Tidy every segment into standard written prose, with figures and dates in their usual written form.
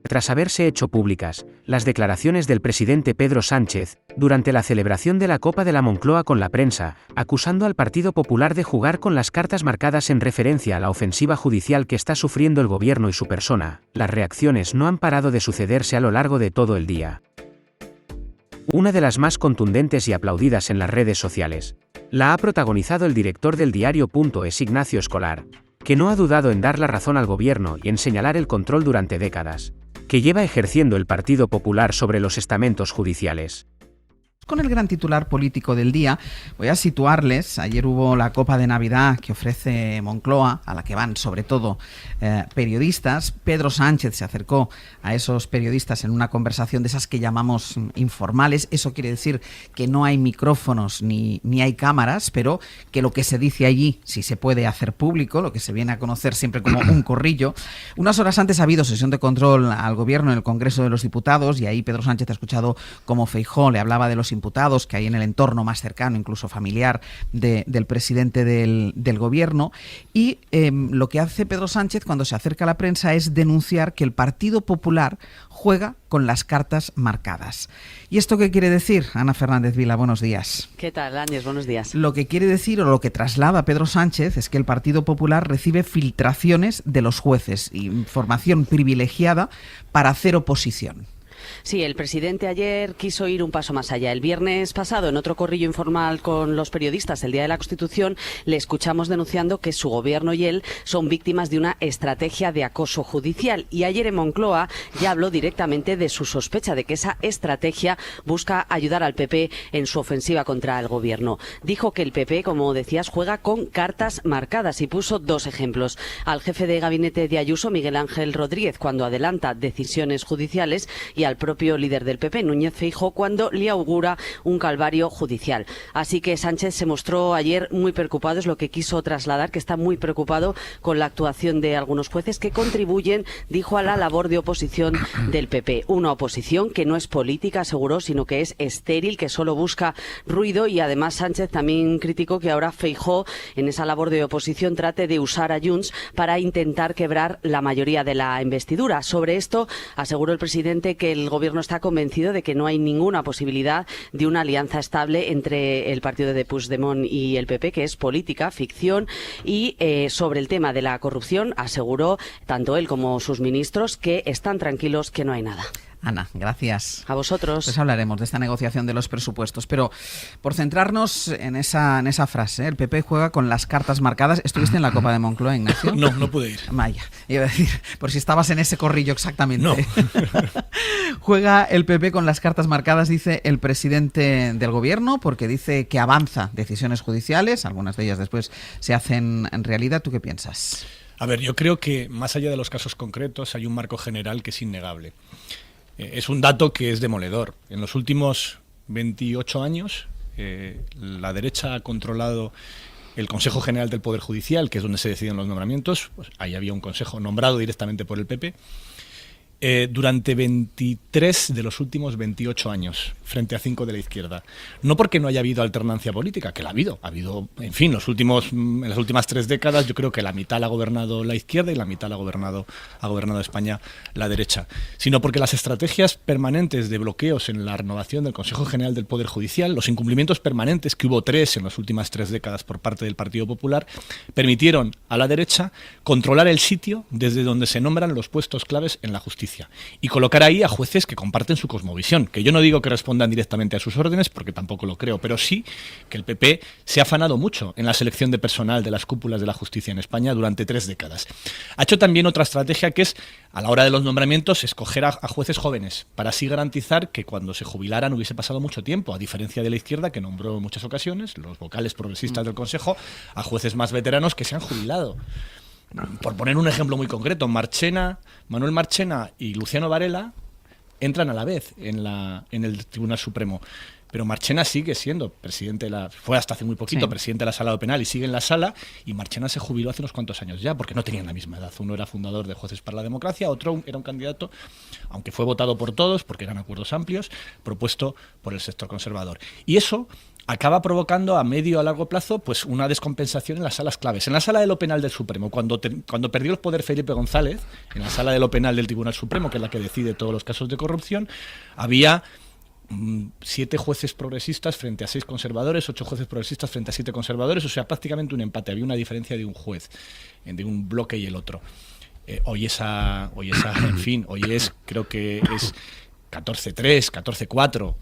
tras haberse hecho públicas las declaraciones del presidente Pedro Sánchez durante la celebración de la Copa de la Moncloa con la prensa, acusando al Partido Popular de jugar con las cartas marcadas en referencia a la ofensiva judicial que está sufriendo el gobierno y su persona. Las reacciones no han parado de sucederse a lo largo de todo el día. Una de las más contundentes y aplaudidas en las redes sociales la ha protagonizado el director del diario.es, Ignacio Escolar, que no ha dudado en dar la razón al gobierno y en señalar el control durante décadas que lleva ejerciendo el Partido Popular sobre los estamentos judiciales. Con el gran titular político del día, voy a situarles. Ayer hubo la Copa de Navidad que ofrece Moncloa, a la que van sobre todo periodistas. Pedro Sánchez se acercó a esos periodistas en una conversación de esas que llamamos informales. Eso quiere decir que no hay micrófonos ni hay cámaras, pero que lo que se dice allí sí se puede hacer público, lo que se viene a conocer siempre como un corrillo. Unas horas antes ha habido sesión de control al gobierno en el Congreso de los Diputados y ahí Pedro Sánchez ha escuchado cómo Feijóo le hablaba de los imputados que hay en el entorno más cercano, incluso familiar, del presidente del gobierno. Y lo que hace Pedro Sánchez cuando se acerca a la prensa es denunciar que el Partido Popular juega con las cartas marcadas. ¿Y esto qué quiere decir? Ana Fernández Vila, buenos días. ¿Qué tal, Ángel? Buenos días. Lo que quiere decir, o lo que traslada Pedro Sánchez, es que el Partido Popular recibe filtraciones de los jueces, información privilegiada para hacer oposición. Sí, el presidente ayer quiso ir un paso más allá. El viernes pasado, en otro corrillo informal con los periodistas, el Día de la Constitución, le escuchamos denunciando que su gobierno y él son víctimas de una estrategia de acoso judicial. Y ayer en Moncloa ya habló directamente de su sospecha de que esa estrategia busca ayudar al PP en su ofensiva contra el gobierno. Dijo que el PP, como decías, juega con cartas marcadas y puso dos ejemplos. Al jefe de gabinete de Ayuso, Miguel Ángel Rodríguez, cuando adelanta decisiones judiciales, y al propio líder del PP, Núñez Feijóo, cuando le augura un calvario judicial. Así que Sánchez se mostró ayer muy preocupado, es lo que quiso trasladar, que está muy preocupado con la actuación de algunos jueces que contribuyen, dijo, a la labor de oposición del PP. Una oposición que no es política, aseguró, sino que es estéril, que solo busca ruido, y además Sánchez también criticó que ahora Feijóo, en esa labor de oposición, trate de usar a Junts para intentar quebrar la mayoría de la investidura. Sobre esto aseguró el presidente que el gobierno está convencido de que no hay ninguna posibilidad de una alianza estable entre el partido de Puigdemont y el PP, que es política, ficción. Y sobre el tema de la corrupción aseguró tanto él como sus ministros que están tranquilos, que no hay nada. Ana, gracias. A vosotros. Pues hablaremos de esta negociación de los presupuestos, pero por centrarnos en esa frase, el PP juega con las cartas marcadas. ¿Estuviste en la Copa de Moncloa, Ignacio? No pude ir. Vaya, iba a decir, por si estabas en ese corrillo exactamente. No. Juega el PP con las cartas marcadas, dice el presidente del gobierno, porque dice que avanza decisiones judiciales, algunas de ellas después se hacen en realidad. ¿Tú qué piensas? A ver, yo creo que más allá de los casos concretos hay un marco general que es innegable. Es un dato que es demoledor. En los últimos 28 años, la derecha ha controlado el Consejo General del Poder Judicial, que es donde se deciden los nombramientos. Pues ahí había un consejo nombrado directamente por el PP. Durante 23 de los últimos 28 años, frente a 5 de la izquierda. No porque no haya habido alternancia política, que la ha habido, en fin, en las últimas 3 décadas yo creo que la mitad la ha gobernado la izquierda y la mitad ha gobernado España la derecha, sino porque las estrategias permanentes de bloqueos en la renovación del Consejo General del Poder Judicial, los incumplimientos permanentes, que hubo 3 en las últimas 3 décadas por parte del Partido Popular, permitieron a la derecha controlar el sitio desde donde se nombran los puestos claves en la justicia y colocar ahí a jueces que comparten su cosmovisión, que yo no digo que respondan directamente a sus órdenes, porque tampoco lo creo, pero sí que el PP se ha afanado mucho en la selección de personal de las cúpulas de la justicia en España durante 3 décadas. Ha hecho también otra estrategia, que es, a la hora de los nombramientos, escoger a jueces jóvenes, para así garantizar que cuando se jubilaran hubiese pasado mucho tiempo, a diferencia de la izquierda, que nombró en muchas ocasiones, los vocales progresistas del Consejo, a jueces más veteranos que se han jubilado. Por poner un ejemplo muy concreto, Manuel Marchena y Luciano Varela entran a la vez en el Tribunal Supremo. Pero Marchena sigue siendo presidente fue hasta hace muy poquito presidente de la Sala Penal y sigue en la sala, y Marchena se jubiló hace unos cuantos años ya, porque no tenían la misma edad. Uno era fundador de Jueces para la Democracia, otro era un candidato, aunque fue votado por todos, porque eran acuerdos amplios, propuesto por el sector conservador. Y eso acaba provocando a medio a largo plazo pues una descompensación en las salas claves. En la sala de lo penal del Supremo, cuando perdió el poder Felipe González, en la sala de lo penal del Tribunal Supremo, que es la que decide todos los casos de corrupción, había 7 jueces progresistas frente a 6 conservadores, 8 jueces progresistas frente a 7 conservadores, o sea, prácticamente un empate, había una diferencia de un juez, de un bloque y el otro. Hoy en fin, creo que es 14-3, 14-4,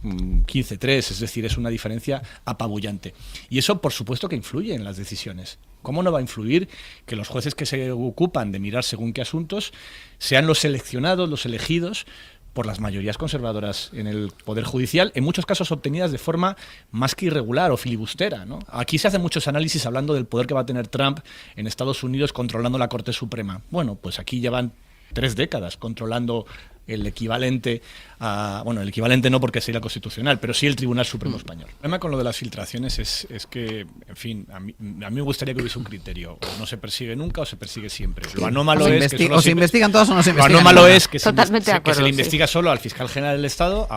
15-3, es decir, es una diferencia apabullante. Y eso, por supuesto, que influye en las decisiones. ¿Cómo no va a influir que los jueces que se ocupan de mirar según qué asuntos sean los seleccionados, los elegidos por las mayorías conservadoras en el Poder Judicial, en muchos casos obtenidas de forma más que irregular o filibustera, ¿no? Aquí se hacen muchos análisis hablando del poder que va a tener Trump en Estados Unidos controlando la Corte Suprema. Bueno, pues aquí llevan 3 décadas controlando el equivalente el equivalente no porque sería constitucional, pero sí el Tribunal Supremo Español. El problema con lo de las filtraciones es que, en fin, a mí me gustaría que hubiese un criterio. O no se persigue nunca o se persigue siempre. Lo anómalo es que o se investigan todos o no se investigan. Lo anómalo es que se le sí. investiga solo al fiscal general del Estado,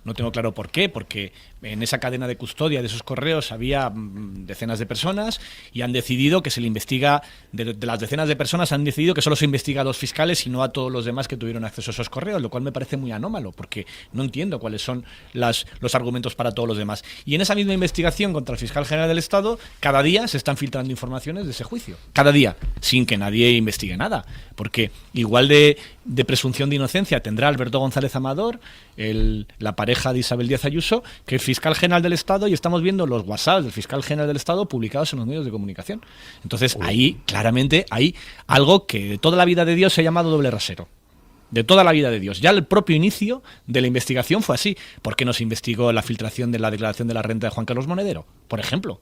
no tengo claro por qué, porque en esa cadena de custodia de esos correos había decenas de personas y han decidido que se le investiga, de las decenas de personas han decidido que solo se investiga a 2 fiscales y no a todos los demás que tuvieron acceso a esos correos, lo cual me parece muy anómalo, porque no entiendo cuáles son los argumentos para todos los demás. Y en esa misma investigación contra el fiscal general del Estado, cada día se están filtrando informaciones de ese juicio. Cada día, sin que nadie investigue nada. Porque igual de presunción de inocencia tendrá Alberto González Amador, la pareja de Isabel Díaz Ayuso, que el fiscal general del Estado, y estamos viendo los WhatsApp del fiscal general del Estado publicados en los medios de comunicación. Entonces, ahí claramente hay algo que de toda la vida de Dios se ha llamado doble rasero. De toda la vida de Dios. Ya el propio inicio de la investigación fue así. ¿Por qué no se investigó la filtración de la declaración de la renta de Juan Carlos Monedero, por ejemplo?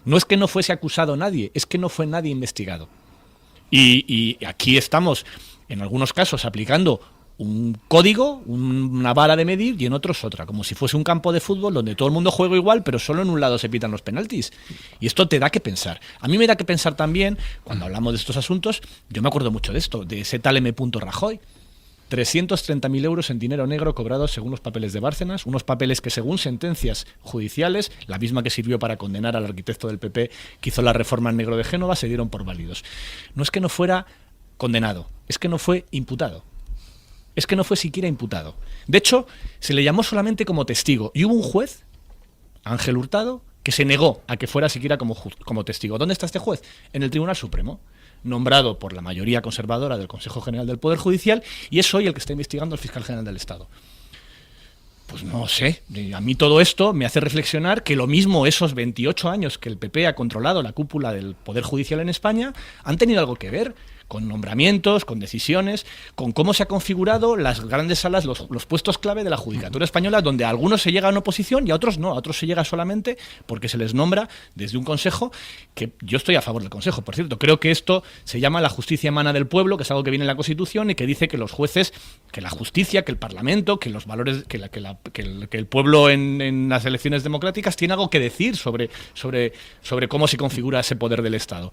No es que no fuese acusado nadie, es que no fue nadie investigado. Y aquí estamos, en algunos casos, aplicando un código, una vara de medir, y en otros otra, como si fuese un campo de fútbol donde todo el mundo juega igual, pero solo en un lado se pitan los penaltis. Y esto te da que pensar. A mí me da que pensar también, cuando hablamos de estos asuntos, yo me acuerdo mucho de esto, de ese tal M. Rajoy. 330.000 euros en dinero negro cobrados según los papeles de Bárcenas, unos papeles que según sentencias judiciales, la misma que sirvió para condenar al arquitecto del PP que hizo la reforma en negro de Génova, se dieron por válidos. No es que no fuera condenado, es que no fue imputado. Es que no fue siquiera imputado. De hecho, se le llamó solamente como testigo. Y hubo un juez, Ángel Hurtado, que se negó a que fuera siquiera como testigo. ¿Dónde está este juez? En el Tribunal Supremo, nombrado por la mayoría conservadora del Consejo General del Poder Judicial, y es hoy el que está investigando al fiscal general del Estado. Pues no sé, a mí todo esto me hace reflexionar que lo mismo esos 28 años que el PP ha controlado la cúpula del Poder Judicial en España han tenido algo que ver con nombramientos, con decisiones, con cómo se ha configurado las grandes salas, los puestos clave de la judicatura española, donde a algunos se llega en oposición y a otros no, a otros se llega solamente porque se les nombra desde un consejo, que yo estoy a favor del consejo, por cierto. Creo que esto se llama la justicia emana del pueblo, que es algo que viene en la Constitución y que dice que los jueces, que la justicia, que el Parlamento, que los valores, que el pueblo en las elecciones democráticas tiene algo que decir sobre cómo se configura ese poder del Estado.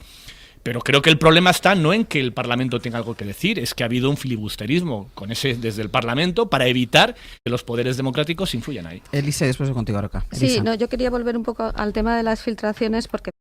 Pero creo que el problema está no en que el Parlamento tenga algo que decir, es que ha habido un filibusterismo desde el Parlamento para evitar que los poderes democráticos influyan ahí. Elisa, después de contigo, Aroca. Sí, yo quería volver un poco al tema de las filtraciones porque